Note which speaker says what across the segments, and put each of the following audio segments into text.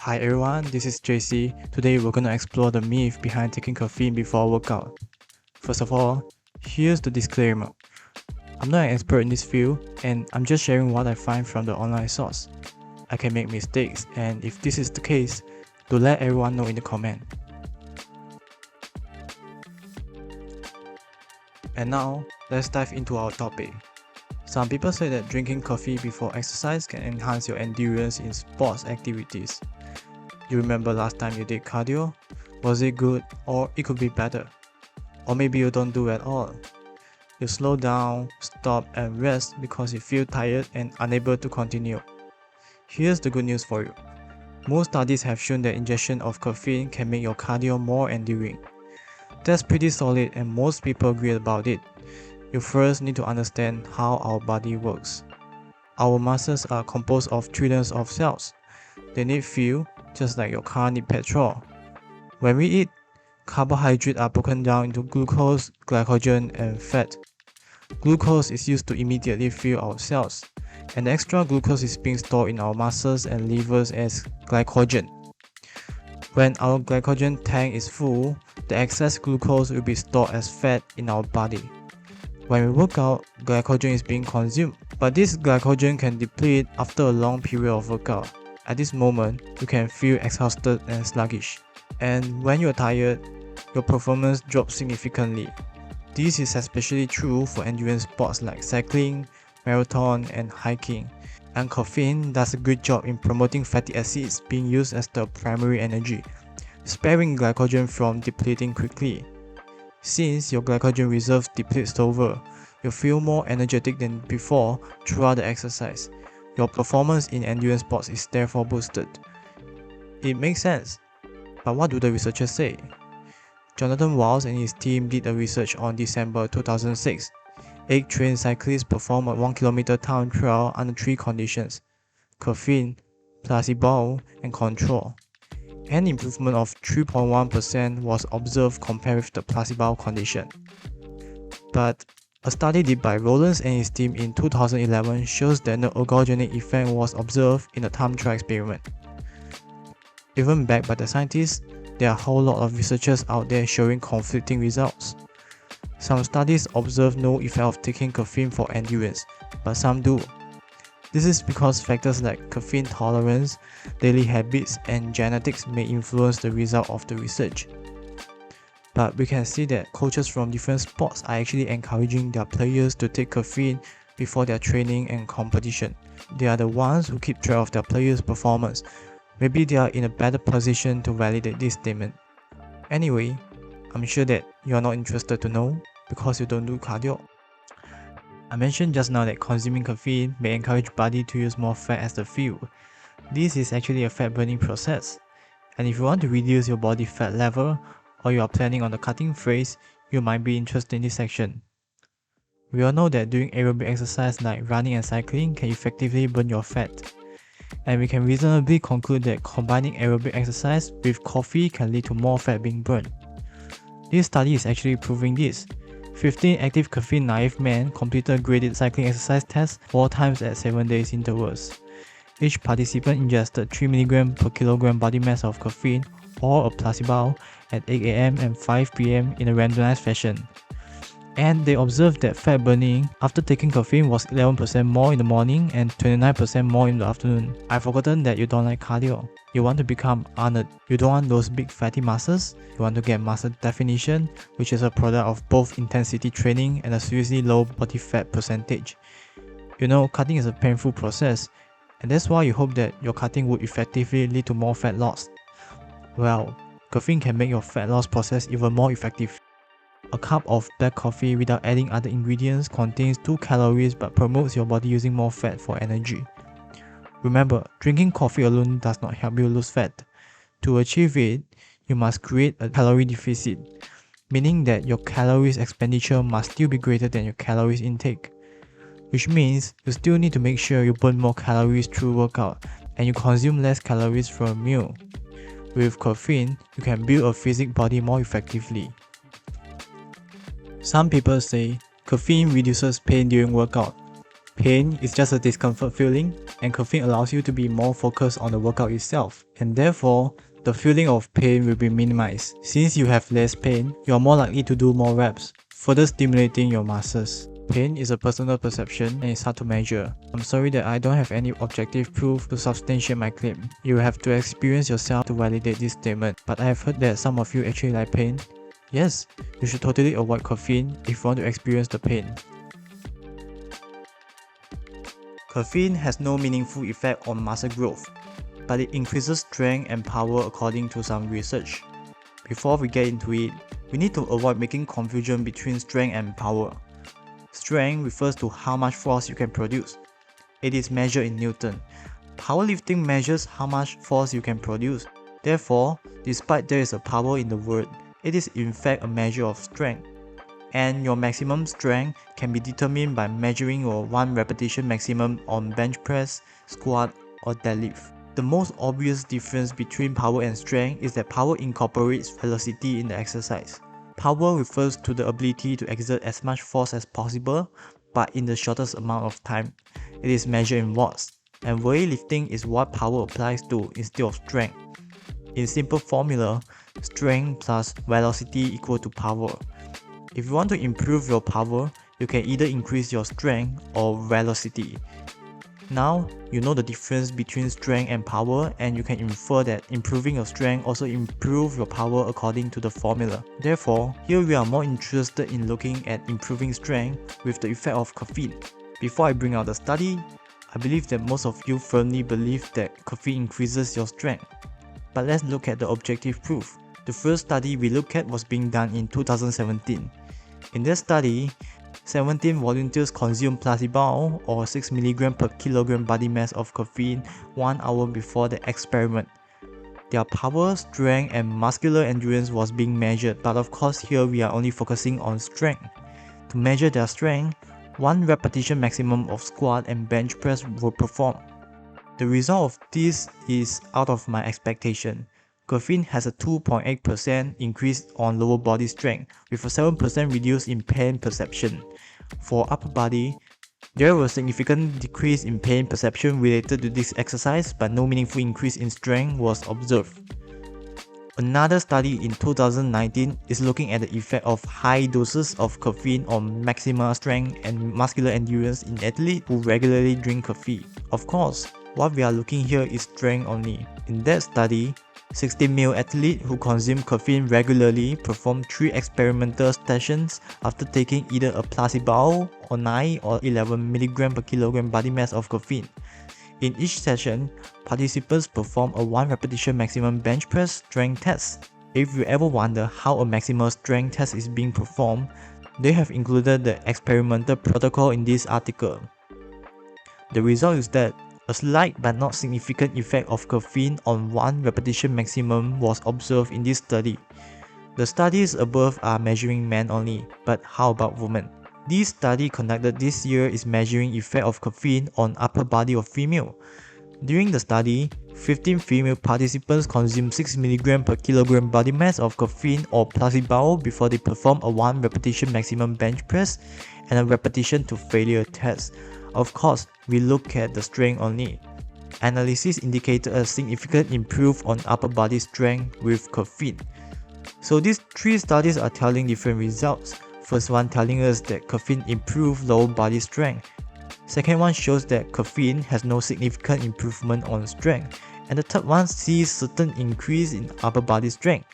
Speaker 1: Hi everyone, this is JC. Today we're gonna explore the myth behind taking caffeine before a workout. First of all, here's the disclaimer. I'm not an expert in this field and I'm just sharing what I find from the online source. I can make mistakes and if this is the case, do let everyone know in the comment. And now, let's dive into our topic. Some people say that drinking coffee before exercise can enhance your endurance in sports activities. You remember last time you did cardio? Was it good or it could be better? Or maybe you don't do at all. You slow down, stop and rest because you feel tired and unable to continue. Here's the good news for you. Most studies have shown that ingestion of caffeine can make your cardio more enduring. That's pretty solid and most people agree about it. You first need to understand how our body works. Our muscles are composed of trillions of cells. They need fuel just like your car needs petrol. When we eat, carbohydrates are broken down into glucose, glycogen, and fat. Glucose is used to immediately fuel our cells, and the extra glucose is being stored in our muscles and livers as glycogen. When our glycogen tank is full, the excess glucose will be stored as fat in our body. When we work out, glycogen is being consumed, but this glycogen can deplete after a long period of workout. At this moment, you can feel exhausted and sluggish. And when you're tired, your performance drops significantly. This is especially true for endurance sports like cycling, marathon, and hiking. And caffeine does a good job in promoting fatty acids being used as the primary energy, sparing glycogen from depleting quickly. Since your glycogen reserve depletes slower, you feel more energetic than before throughout the exercise. Your performance in endurance sports is therefore boosted. It makes sense, but what do the researchers say? Jonathan Wiles and his team did a research on December 2006. 8 trained cyclists performed a 1 km time trial under 3 conditions: caffeine, placebo, and control. An improvement of 3.1% was observed compared with the placebo condition. But a study did by Rollins and his team in 2011 shows that no ergogenic effect was observed in the time trial experiment. Even backed by the scientists, there are a whole lot of researchers out there showing conflicting results. Some studies observe no effect of taking caffeine for endurance, but some do. This is because factors like caffeine tolerance, daily habits, and genetics may influence the result of the research. But we can see that coaches from different sports are actually encouraging their players to take caffeine before their training and competition. They are the ones who keep track of their players' performance. Maybe they are in a better position to validate this statement. Anyway, I'm sure that you are not interested to know because you don't do cardio. I mentioned just now that consuming caffeine may encourage body to use more fat as the fuel. This is actually a fat burning process. And if you want to reduce your body fat level, or you are planning on the cutting phase, you might be interested in this section. We all know that doing aerobic exercise like running and cycling can effectively burn your fat. And we can reasonably conclude that combining aerobic exercise with coffee can lead to more fat being burned. This study is actually proving this. 15 active caffeine-naive men completed graded cycling exercise tests 4 times at 7 days intervals. Each participant ingested 3 mg per kilogram body mass of caffeine or a placebo at 8 am and 5 pm in a randomized fashion. And they observed that fat burning after taking caffeine was 11% more in the morning and 29% more in the afternoon. I've forgotten that you don't like cardio. You want to become Arnold. You don't want those big fatty muscles. You want to get muscle definition, which is a product of both intensity training and a seriously low body fat percentage. You know, cutting is a painful process, and that's why you hope that your cutting would effectively lead to more fat loss. Well, caffeine can make your fat loss process even more effective. A cup of black coffee without adding other ingredients contains 2 calories but promotes your body using more fat for energy. Remember, drinking coffee alone does not help you lose fat. To achieve it, you must create a calorie deficit, meaning that your calories expenditure must still be greater than your calories intake. Which means you still need to make sure you burn more calories through workout and you consume less calories from a meal. With caffeine, you can build a physique body more effectively. Some people say caffeine reduces pain during workout. Pain is just a discomfort feeling, and caffeine allows you to be more focused on the workout itself, and therefore, the feeling of pain will be minimized. Since you have less pain, you are more likely to do more reps, further stimulating your muscles. Pain is a personal perception and it's hard to measure. I'm sorry that I don't have any objective proof to substantiate my claim. You have to experience yourself to validate this statement, but I have heard that some of you actually like pain. Yes, you should totally avoid caffeine if you want to experience the pain. Caffeine has no meaningful effect on muscle growth, but it increases strength and power according to some research. Before we get into it, we need to avoid making confusion between strength and power. Strength refers to how much force you can produce. It is measured in Newton. Powerlifting measures how much force you can produce. Therefore, despite there is a power in the word, it is in fact a measure of strength. And your maximum strength can be determined by measuring your 1 repetition maximum on bench press, squat, or deadlift. The most obvious difference between power and strength is that power incorporates velocity in the exercise. Power refers to the ability to exert as much force as possible, but in the shortest amount of time. It is measured in watts, and weightlifting is what power applies to instead of strength. In simple formula, strength plus velocity equal to power. If you want to improve your power, you can either increase your strength or velocity. Now, you know the difference between strength and power, and you can infer that improving your strength also improves your power according to the formula. Therefore, here we are more interested in looking at improving strength with the effect of caffeine. Before I bring out the study, I believe that most of you firmly believe that caffeine increases your strength. But let's look at the objective proof. The first study we looked at was being done in 2017. In this study, 17 volunteers consumed placebo or 6 mg per kilogram body mass of caffeine 1 hour before the experiment. Their power, strength, and muscular endurance was being measured, but of course here we are only focusing on strength. To measure their strength, 1 repetition maximum of squat and bench press were performed. The result of this is out of my expectation. Caffeine has a 2.8% increase on lower body strength, with a 7% reduce in pain perception. For upper body, there was a significant decrease in pain perception related to this exercise, but no meaningful increase in strength was observed. Another study in 2019 is looking at the effect of high doses of caffeine on maximal strength and muscular endurance in athletes who regularly drink coffee. Of course, what we are looking here is strength only. In that study, 60 male athletes who consumed caffeine regularly performed 3 experimental sessions after taking either a placebo or 9 or 11 mg per kilogram body mass of caffeine. In each session, participants perform a 1 repetition maximum bench press strength test. If you ever wonder how a maximal strength test is being performed, they have included the experimental protocol in this article. The result is that a slight but not significant effect of caffeine on 1 repetition maximum was observed in this study. The studies above are measuring men only, but how about women? This study conducted this year is measuring effect of caffeine on upper body of female. During the study, 15 female participants consumed 6 mg per kilogram body mass of caffeine or placebo before they perform a 1 repetition maximum bench press and a repetition to failure test. Of course, we look at the strength only. Analysis indicated a significant improvement on upper body strength with caffeine. So these 3 studies are telling different results. First one telling us that caffeine improves lower body strength. Second one shows that caffeine has no significant improvement on strength. And the third one sees certain increase in upper body strength.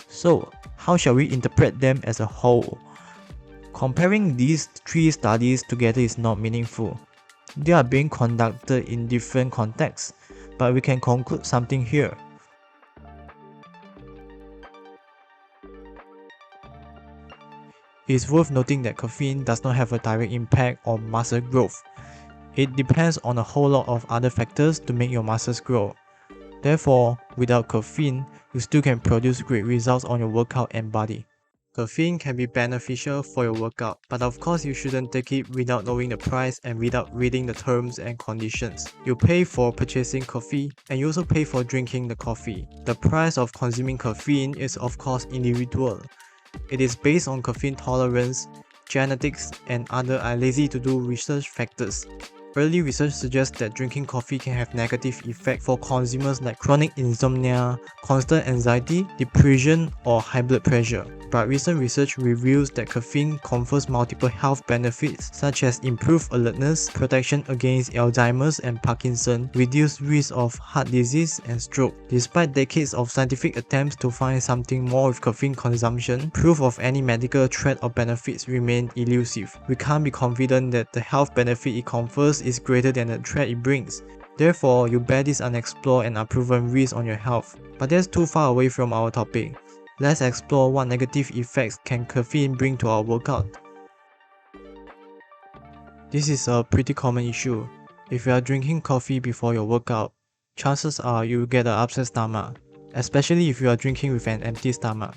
Speaker 1: So, how shall we interpret them as a whole? Comparing these 3 studies together is not meaningful. They are being conducted in different contexts, but we can conclude something here. It is worth noting that caffeine does not have a direct impact on muscle growth. It depends on a whole lot of other factors to make your muscles grow. Therefore, without caffeine, you still can produce great results on your workout and body. Caffeine can be beneficial for your workout, but of course you shouldn't take it without knowing the price and without reading the terms and conditions. You pay for purchasing coffee and you also pay for drinking the coffee. The price of consuming caffeine is of course individual. It is based on caffeine tolerance, genetics, and other are lazy to do research factors. Early research suggests that drinking coffee can have negative effects for consumers like chronic insomnia, constant anxiety, depression, or high blood pressure. But recent research reveals that caffeine confers multiple health benefits such as improved alertness, protection against Alzheimer's and Parkinson, reduced risk of heart disease and stroke. Despite decades of scientific attempts to find something more with caffeine consumption, proof of any medical threat or benefits remain elusive. We can't be confident that the health benefit it confers is greater than the threat it brings. Therefore, you bear this unexplored and unproven risk on your health. But that's too far away from our topic. Let's explore what negative effects can caffeine bring to our workout. This is a pretty common issue. If you are drinking coffee before your workout, chances are you will get an upset stomach, especially if you are drinking with an empty stomach.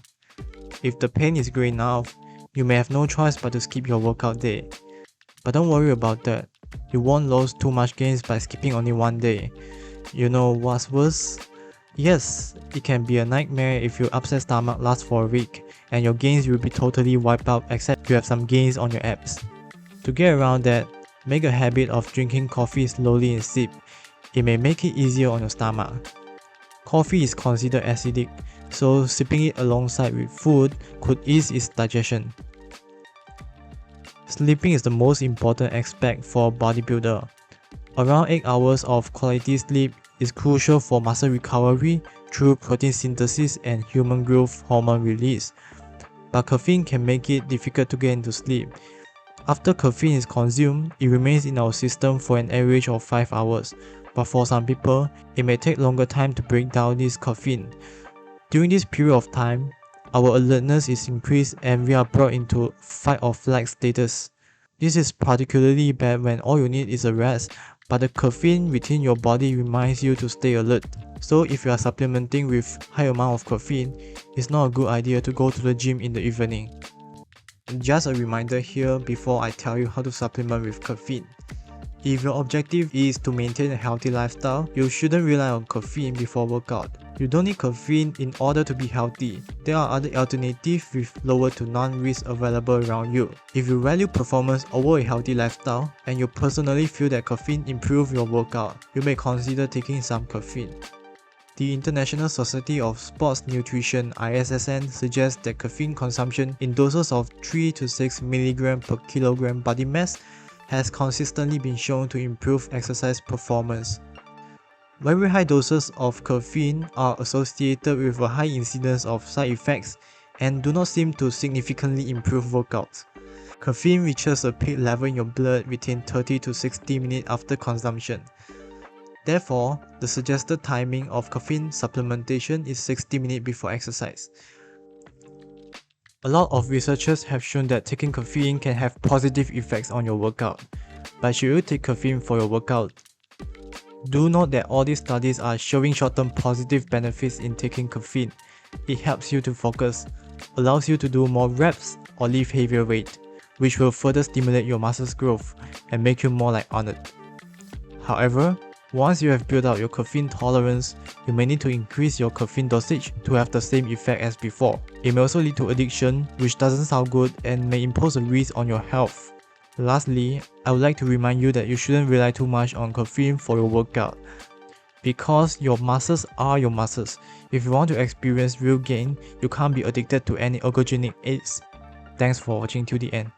Speaker 1: If the pain is great enough, you may have no choice but to skip your workout day. But don't worry about that. You won't lose too much gains by skipping only one day. You know what's worse? Yes, it can be a nightmare if your upset stomach lasts for a week and your gains will be totally wiped out except you have some gains on your abs. To get around that, make a habit of drinking coffee slowly in sip. It may make it easier on your stomach. Coffee is considered acidic, so sipping it alongside with food could ease its digestion. Sleeping is the most important aspect for a bodybuilder. Around 8 hours of quality sleep is crucial for muscle recovery through protein synthesis and human growth hormone release. But caffeine can make it difficult to get into sleep. After caffeine is consumed, it remains in our system for an average of 5 hours, but for some people, it may take longer time to break down this caffeine. During this period of time, our alertness is increased and we are brought into fight or flight status. This is particularly bad when all you need is a rest, but the caffeine within your body reminds you to stay alert. So if you are supplementing with high amount of caffeine, it's not a good idea to go to the gym in the evening. Just a reminder here before I tell you how to supplement with caffeine. If your objective is to maintain a healthy lifestyle, you shouldn't rely on caffeine before workout. You don't need caffeine in order to be healthy. There are other alternatives with lower to none-risk available around you. If you value performance over a healthy lifestyle, and you personally feel that caffeine improves your workout, you may consider taking some caffeine. The International Society of Sports Nutrition (ISSN) suggests that caffeine consumption in doses of 3 to 6 mg per kilogram body mass has consistently been shown to improve exercise performance. Very high doses of caffeine are associated with a high incidence of side effects and do not seem to significantly improve workouts. Caffeine reaches a peak level in your blood within 30 to 60 minutes after consumption. Therefore, the suggested timing of caffeine supplementation is 60 minutes before exercise. A lot of researchers have shown that taking caffeine can have positive effects on your workout. But should you take caffeine for your workout? Do note that all these studies are showing short-term positive benefits in taking caffeine. It helps you to focus, allows you to do more reps or lift heavier weight, which will further stimulate your muscles growth and make you more like Arnold. However, once you have built up your caffeine tolerance, you may need to increase your caffeine dosage to have the same effect as before. It may also lead to addiction, which doesn't sound good and may impose a risk on your health. Lastly, I would like to remind you that you shouldn't rely too much on caffeine for your workout. Because your muscles are your muscles. If you want to experience real gain, you can't be addicted to any ergogenic aids. Thanks for watching till the end.